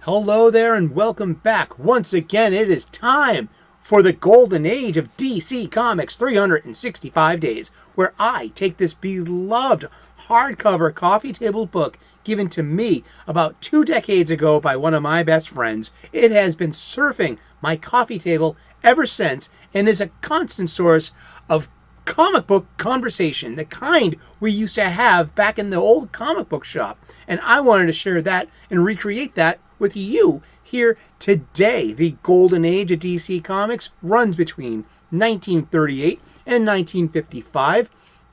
Hello there and welcome back. Once again, it is time for the golden age of DC Comics 365 days, where I take this beloved hardcover coffee table book given to me about 2 decades ago by one of my best friends. It has been surfing my coffee table ever since and is a constant source of comic book conversation, the kind we used to have back in the old comic book shop. And I wanted to share that and recreate that with you here today. The golden age of DC Comics runs between 1938 and 1955.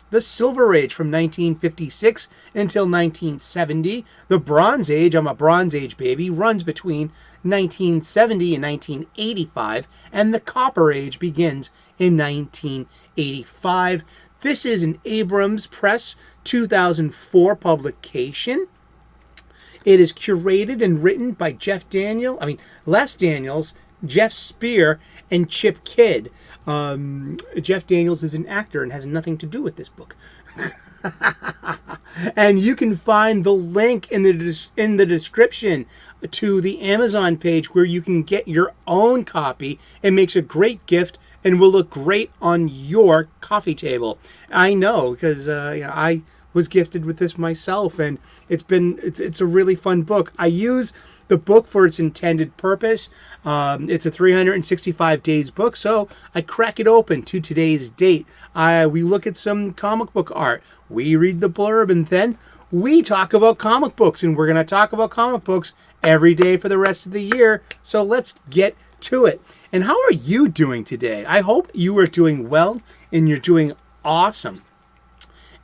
The Silver Age from 1956 until 1970. The Bronze Age, I'm a Bronze Age baby, runs between 1970 and 1985. And the Copper Age begins in 1985. This is an Abrhams Press 2004 publication. It is curated and written by Les Daniels, Geoff Spear, and Chip Kidd. Jeff Daniels is an actor and has nothing to do with this book. And you can find the link in the description to the Amazon page where you can get your own copy. It makes a great gift and will look great on your coffee table. I know, because I was gifted with this myself, and it's a really fun book. I use the book for its intended purpose. It's a 365 days book, so I crack it open to today's date. We look at some comic book art. We read the blurb, and then we talk about comic books, and we're going to talk about comic books every day for the rest of the year. So let's get to it. And how are you doing today? I hope you are doing well and you're doing awesome.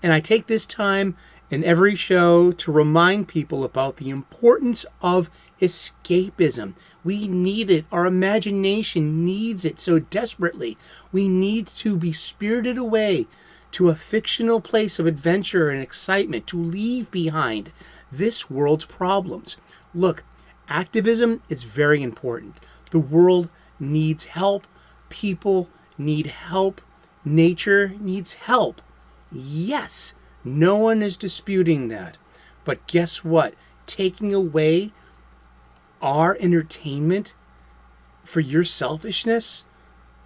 And I take this time in every show to remind people about the importance of escapism. We need it. Our imagination needs it so desperately. We need to be spirited away to a fictional place of adventure and excitement, to leave behind this world's problems. Look, activism is very important. The world needs help. People need help. Nature needs help. Yes, no one is disputing that. But guess what? Taking away our entertainment for your selfishness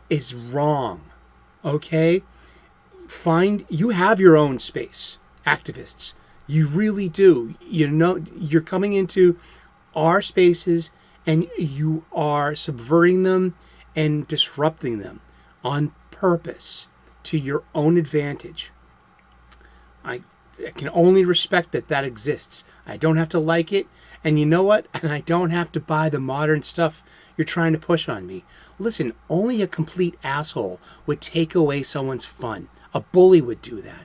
is wrong. Okay? You have your own space, activists. You really do. You know, you're coming into our spaces and you are subverting them and disrupting them on purpose to your own advantage. I can only respect that exists. I don't have to like it. And you know what? And I don't have to buy the modern stuff you're trying to push on me. Listen, only a complete asshole would take away someone's fun. A bully would do that.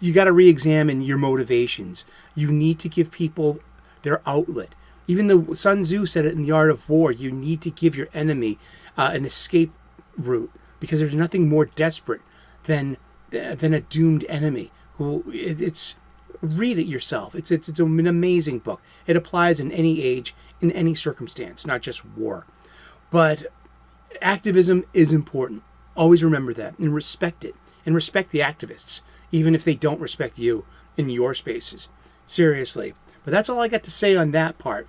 You got to re-examine your motivations. You need to give people their outlet. Even though Sun Tzu said it in The Art of War, you need to give your enemy an escape route, because there's nothing more desperate than a doomed enemy. Read it yourself. It's an amazing book. It applies in any age, in any circumstance, not just war. But activism is important. Always remember that and respect it. And respect the activists, even if they don't respect you in your spaces. Seriously. But that's all I got to say on that part.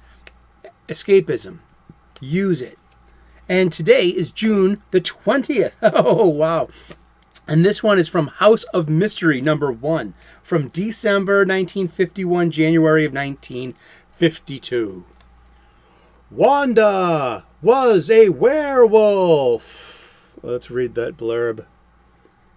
Escapism. Use it. And today is June the 20th. Oh, wow. And this one is from House of Mystery #1 from December 1951, January of 1952. Wanda was a werewolf. Let's read that blurb.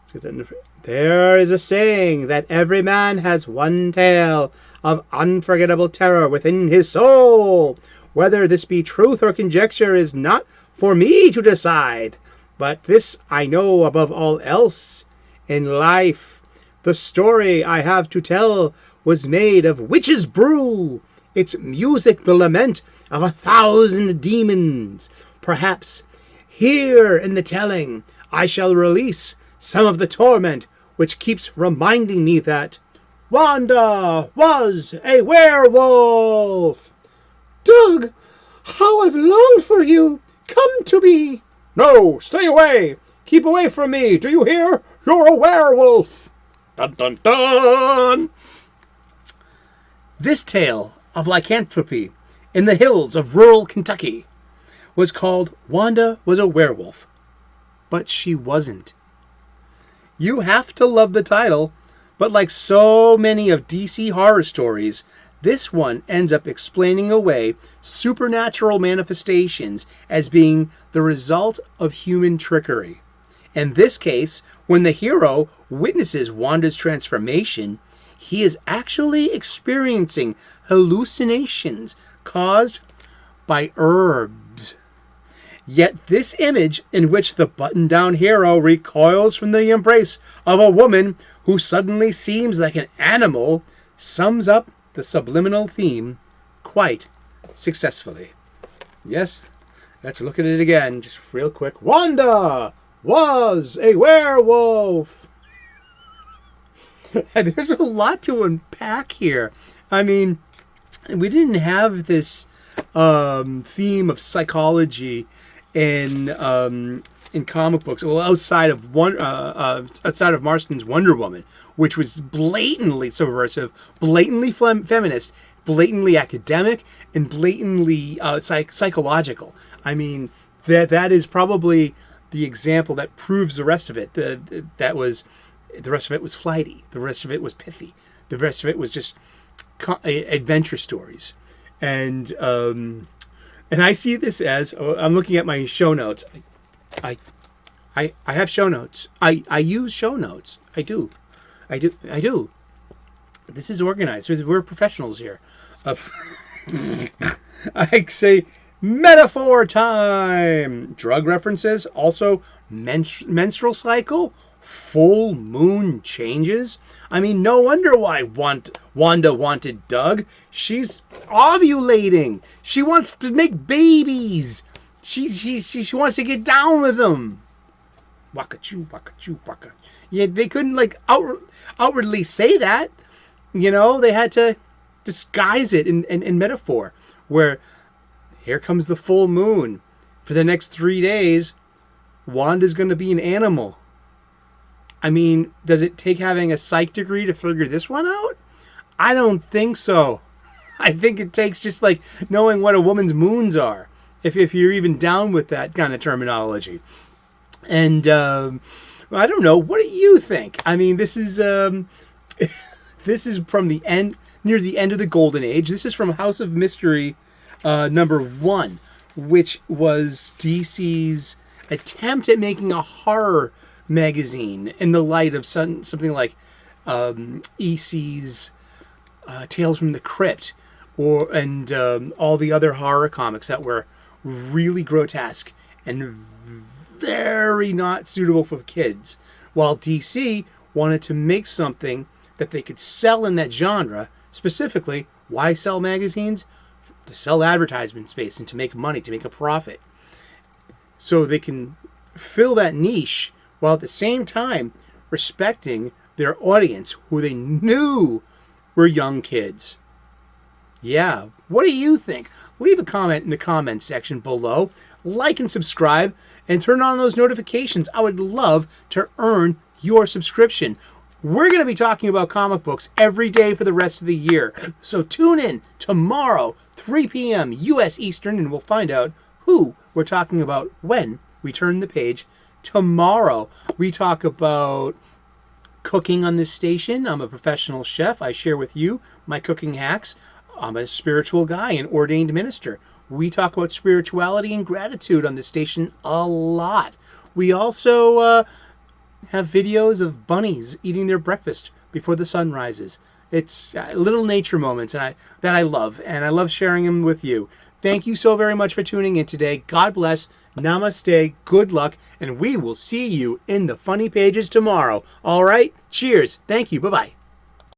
Let's get that. There is a saying that every man has one tale of unforgettable terror within his soul. Whether this be truth or conjecture is not for me to decide. But this I know above all else in life. The story I have to tell was made of witch's brew, its music the lament of 1,000 demons. Perhaps here in the telling I shall release some of the torment which keeps reminding me that Wanda was a werewolf. Doug, how I've longed for you. Come to me. No, stay away! Keep away from me! Do you hear? You're a werewolf! Dun dun dun! This tale of lycanthropy in the hills of rural Kentucky was called Wanda Was a Werewolf, but she wasn't. You have to love the title, but like so many of DC horror stories, this one ends up explaining away supernatural manifestations as being the result of human trickery. In this case, when the hero witnesses Wanda's transformation, he is actually experiencing hallucinations caused by herbs. Yet this image in which the button-down hero recoils from the embrace of a woman who suddenly seems like an animal sums up the subliminal theme quite successfully. Yes, let's look at it again, just real quick. Wanda was a werewolf. There's a lot to unpack here. I mean, we didn't have this theme of psychology in comic books. Well, outside of Marston's Wonder Woman, which was blatantly subversive, blatantly feminist, blatantly academic, and blatantly psychological. I mean, that is probably the example that proves the rest of it. The rest of it was flighty. The rest of it was pithy. The rest of it was just adventure stories. And I see this as, I'm looking at my show notes. I have show notes. I use show notes. I do. This is organized. We're professionals here. I say metaphor time. Drug references. Also menstrual cycle. Full moon changes. I mean, no wonder why Wanda wanted Doug. She's ovulating. She wants to make babies. She wants to get down with them. Waka choo, waka choo, waka. Yeah, they couldn't like outwardly say that. You know, they had to disguise it in metaphor. Where here comes the full moon. For the next 3 days, Wanda's going to be an animal. I mean, does it take having a psych degree to figure this one out? I don't think so. I think it takes just like knowing what a woman's moons are, if you're even down with that kind of terminology. And I don't know. What do you think? I mean, this is this is from the end, near the end of the Golden Age. This is from House of Mystery #1, which was DC's attempt at making a horror magazine in the light of something like EC's Tales from the Crypt, and all the other horror comics that were really grotesque and very not suitable for kids, while DC wanted to make something that they could sell in that genre. Specifically, why sell magazines? To sell advertisement space and to make money, to make a profit, so they can fill that niche while at the same time respecting their audience, who they knew were young kids. Yeah, what do you think? Leave a comment in the comments section below. Like and subscribe, and turn on those notifications. I would love to earn your subscription. We're going to be talking about comic books every day for the rest of the year. So tune in tomorrow, 3 p.m. U.S. Eastern, and we'll find out who we're talking about when we turn the page. Tomorrow, we talk about cooking on this station. I'm a professional chef. I share with you my cooking hacks. I'm a spiritual guy, an ordained minister. We talk about spirituality and gratitude on this station a lot. We also have videos of bunnies eating their breakfast before the sun rises. It's little nature moments that I love, and I love sharing them with you. Thank you so very much for tuning in today. God bless. Namaste. Good luck. And we will see you in the funny pages tomorrow. All right? Cheers. Thank you. Bye-bye.